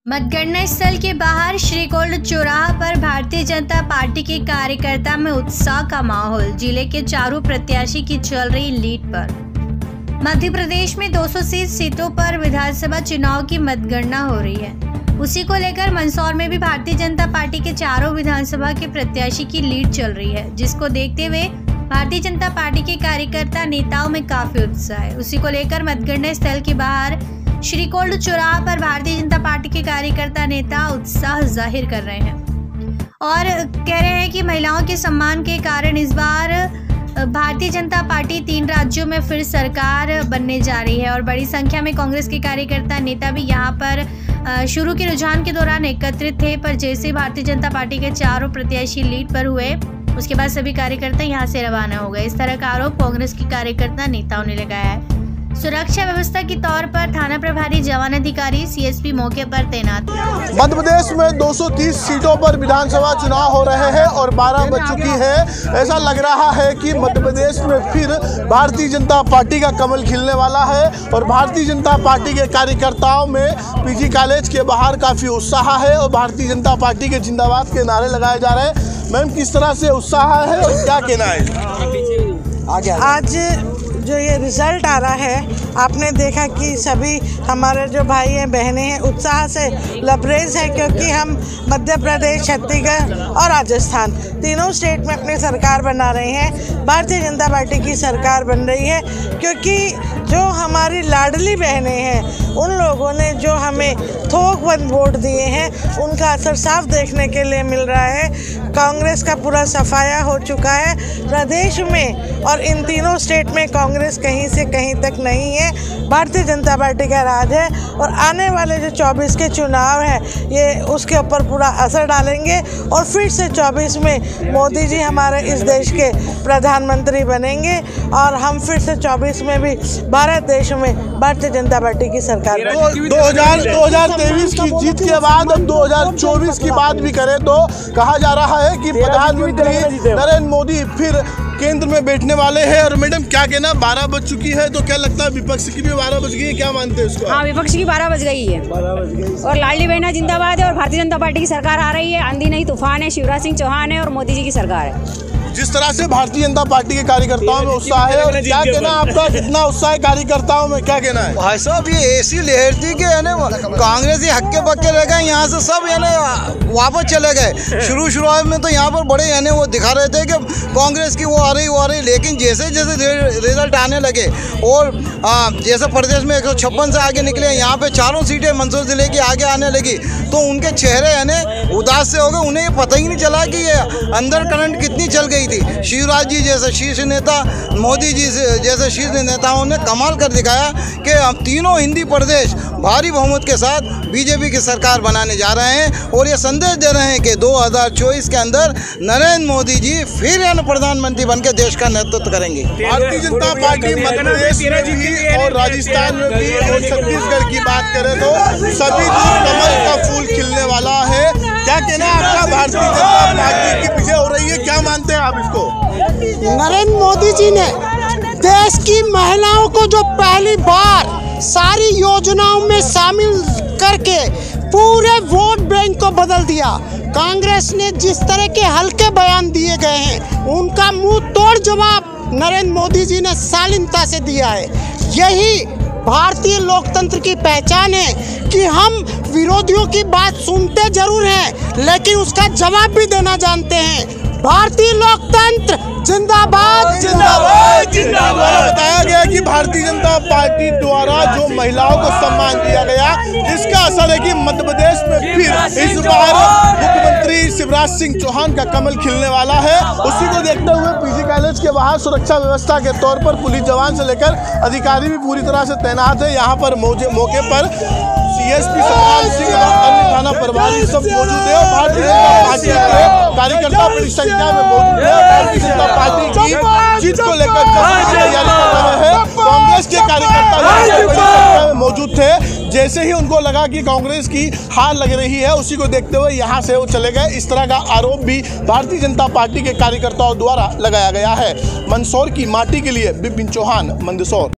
मतगणना स्थल के बाहर श्रीकोल्ड चौराहा पर भारतीय जनता पार्टी के कार्यकर्ता में उत्साह का माहौल। जिले के चारों प्रत्याशी की चल रही लीड पर। मध्य प्रदेश में 230 सीटों पर विधानसभा चुनाव की मतगणना हो रही है। उसी को लेकर मंदसौर में भी भारतीय जनता पार्टी के चारों विधानसभा के प्रत्याशी की लीड चल रही है, जिसको देखते हुए भारतीय जनता पार्टी के कार्यकर्ता नेताओं में काफी उत्साह है। उसी को लेकर मतगणना स्थल के बाहर श्रीकोल्ड चौराहा पर भारतीय जनता पार्टी के कार्यकर्ता नेता उत्साह जाहिर कर रहे हैं और कह रहे हैं कि महिलाओं के सम्मान के कारण इस बार भारतीय जनता पार्टी 3 राज्यों में फिर सरकार बनने जा रही है। और बड़ी संख्या में कांग्रेस के कार्यकर्ता नेता भी यहां पर शुरू के रुझान के दौरान एकत्रित थे, पर जैसे भारतीय जनता पार्टी के चारों प्रत्याशी लीड पर हुए उसके बाद सभी कार्यकर्ता यहां से रवाना हो गए। इस तरह का आरोप कांग्रेस के कार्यकर्ता नेताओं ने लगाया है। सुरक्षा व्यवस्था के तौर पर थाना प्रभारी जवान अधिकारी सीएसपी मौके पर तैनात। मध्य प्रदेश में 230 सीटों पर विधानसभा चुनाव हो रहे हैं और 12 बज चुकी है। ऐसा लग रहा है कि मध्य प्रदेश में फिर भारतीय जनता पार्टी का कमल खिलने वाला है और भारतीय जनता पार्टी के कार्यकर्ताओं में पीजी कॉलेज के बाहर काफ़ी उत्साह है और भारतीय जनता पार्टी के जिंदाबाद के नारे लगाए जा रहे हैं। मैम, किस तरह से उत्साह है और क्या कहना है? आज जो ये रिजल्ट आ रहा है, आपने देखा कि सभी हमारे जो भाई हैं बहनें हैं उत्साह से लबरेज हैं, क्योंकि हम मध्य प्रदेश, छत्तीसगढ़ और राजस्थान तीनों स्टेट में अपनी सरकार बना रहे हैं। भारतीय जनता पार्टी की सरकार बन रही है क्योंकि जो हमारी लाडली बहनें हैं उन लोगों ने जो हमें थोकबंद वोट दिए हैं उनका असर साफ देखने के लिए मिल रहा है। कांग्रेस का पूरा सफाया हो चुका है प्रदेश में और इन तीनों स्टेट में कांग्रेस कहीं से कहीं तक नहीं है। भारतीय जनता पार्टी का राज है और आने वाले जो 24 के चुनाव है ये उसके ऊपर पूरा असर डालेंगे और फिर से 24 में मोदी जी हमारे इस देश के प्रधानमंत्री बनेंगे और हम फिर से 24 में भी भारत देश में भारतीय जनता पार्टी की सरकार। 2023 की जीत के बाद अब 2024 की बात भी करें तो कहा जा रहा है कि प्रधानमंत्री नरेंद्र मोदी फिर केंद्र में बैठने वाले हैं। और मैडम, क्या कहना, 12 बज चुकी है तो क्या लगता है विपक्ष की भी 12 बज गई है? क्या मानते हैं उसको? हाँ, विपक्ष की 12 बज गई है। 12 बज गई और लाडली बहना जिंदाबाद है और भारतीय जनता पार्टी की सरकार आ रही है। आंधी नहीं तूफान है, शिवराज सिंह चौहान है और मोदी जी की सरकार है। जिस तरह से भारतीय जनता पार्टी के कार्यकर्ताओं में उत्साह है, और क्या कहना आपका, कितना उत्साह है कार्यकर्ताओं में, क्या कहना है? भाई साहब, ये ऐसी लहरती के कांग्रेसी हक्के पक्के रह गए, यहाँ से सब वापस चले गए। शुरुआत में तो यहाँ पर बड़े वो दिखा रहे थे कि कांग्रेस की वो आ रही, लेकिन जैसे जैसे रिजल्ट आने लगे और जैसे प्रदेश में 156 से आगे निकले, यहाँ पे चारों सीटें मंदसौर जिले की आगे आने लगी तो उनके चेहरे उदास से हो गए। उन्हें ये पता ही नहीं चला कि ये अंदर करंट कितनी चल गई थी। शिवराज जी जैसे शीर्ष नेता, मोदी जी जैसे शीर्ष नेताओं ने कमाल कर दिखाया कि हम तीनों हिंदी प्रदेश भारी बहुमत के साथ बीजेपी की सरकार बनाने जा रहे हैं और ये संदेश दे रहे हैं कि 2024 के अंदर नरेंद्र मोदी जी फिर प्रधानमंत्री बनकर देश का नेतृत्व करेंगे। भारतीय जनता पार्टी मध्य प्रदेश में भी और राजस्थान में भी और छत्तीसगढ़ की बात करें तो सभी कमल का फूल खिलने वाला है। क्या कहना आपका, भारतीय जनता पार्टी के पीछे हो रही है, क्या मानते हैं आप इसको? नरेंद्र मोदी जी ने देश की महिलाओं को जो पहली बार सारी योजनाओं में शामिल करके पूरे वोट बैंक को बदल दिया। कांग्रेस ने जिस तरह के हल्के बयान दिए गए हैं उनका मुंह तोड़ जवाब नरेंद्र मोदी जी ने शालीनता से दिया है। यही भारतीय लोकतंत्र की पहचान है कि हम विरोधियों की बात सुनते जरूर हैं लेकिन उसका जवाब भी देना जानते हैं। भारतीय लोकतंत्र जिंदाबाद जिंदाबाद जिंदाबाद। बताया गया कि भारतीय जनता पार्टी द्वारा जो महिलाओं को सम्मान दिया गया, जिसका असर है कि मध्य प्रदेश में फिर इस बार मुख्यमंत्री शिवराज सिंह चौहान का कमल खिलने वाला है। उसी को देखते हुए पीजी कॉलेज के बाहर सुरक्षा व्यवस्था के तौर पर पुलिस जवान से लेकर अधिकारी भी पूरी तरह से तैनात है। यहाँ पर मौके पर सीएसपी सतपाल सिंह और अन्य थाना प्रभारी सब मौजूद है और भारतीय जनता पार्टी के कार्यकर्ता बड़ी संख्या में मौजूद है। भारतीय जनता पार्टी की जीत को लेकर तैयारी कर रहे हैं। कांग्रेस के कार्यकर्ता बड़ी संख्या में मौजूद थे। जैसे ही उनको लगा कि कांग्रेस की हार लग रही है, उसी को देखते हुए यहाँ से वो चले गए। इस तरह का आरोप भी भारतीय जनता पार्टी के कार्यकर्ताओं द्वारा लगाया गया है। मंदसौर की माटी के लिए विपिन चौहान, मंदसौर।